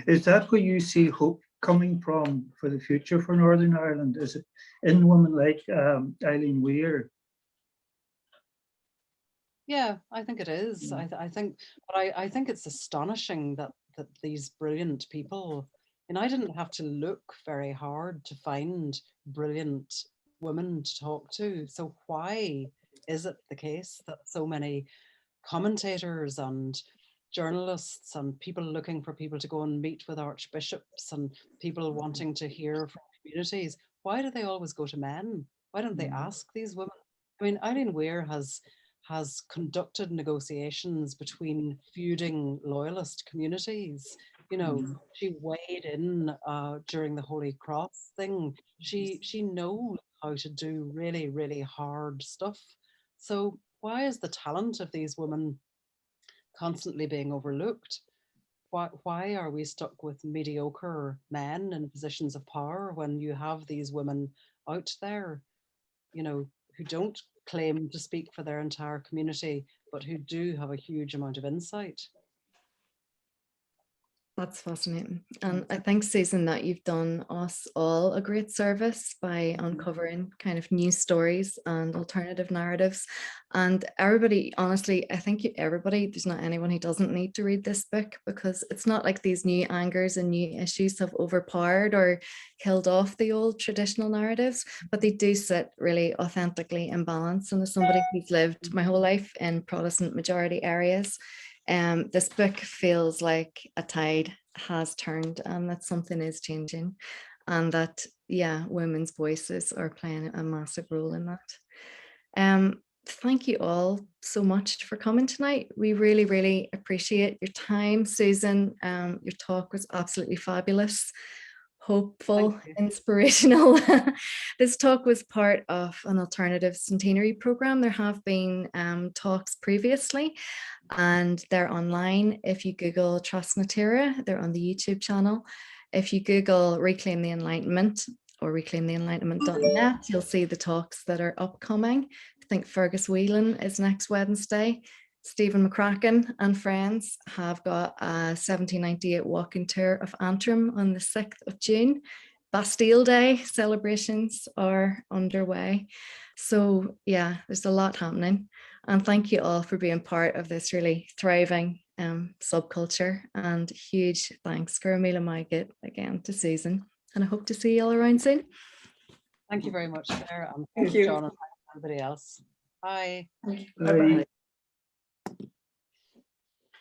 Is that where you see hope coming from for the future for Northern Ireland? Is it in women like Eileen Weir? Yeah, I think it is. I think it's astonishing that these brilliant people, and I didn't have to look very hard to find brilliant women to talk to. So why is it the case that so many commentators and journalists and people looking for people to go and meet with archbishops and people wanting to hear from communities, why do they always go to men? Why don't they ask these women? I mean, Eileen Weir has conducted negotiations between feuding loyalist communities. You know, she weighed in during the Holy Cross thing. She knows how to do really, really hard stuff. So why is the talent of these women constantly being overlooked? Why are we stuck with mediocre men in positions of power when you have these women out there? you know, who don't claim to speak for their entire community, but who do have a huge amount of insight. That's fascinating. And I think, Susan, that you've done us all a great service by uncovering kind of new stories and alternative narratives. And everybody, honestly, I think everybody, there's not anyone who doesn't need to read this book, because it's not like these new angers and new issues have overpowered or killed off the old traditional narratives, but they do sit really authentically in balance. And as somebody who's lived my whole life in Protestant majority areas, this book feels like a tide has turned, and that something is changing, and that, yeah, women's voices are playing a massive role in that. Thank you all so much for coming tonight. We really, really appreciate your time. Susan, your talk was absolutely fabulous, hopeful, inspirational. This talk was part of an alternative centenary program. There have been talks previously, and they're online. If you Google Trasnatira, they're on the YouTube channel. If you Google Reclaim the Enlightenment or reclaimtheenlightenment.net, you'll see the talks that are upcoming. I think Fergus Whelan is next Wednesday. Stephen McCracken and friends have got a 1798 walking tour of Antrim on the 6th of June. Bastille Day celebrations are underway. So yeah, there's a lot happening. And thank you all for being part of this really thriving subculture. And huge thanks, Caramila Myget, again to Susan. And I hope to see you all around soon. Thank you very much, Claire. And Thank you, John, and everybody else. Bye. Bye.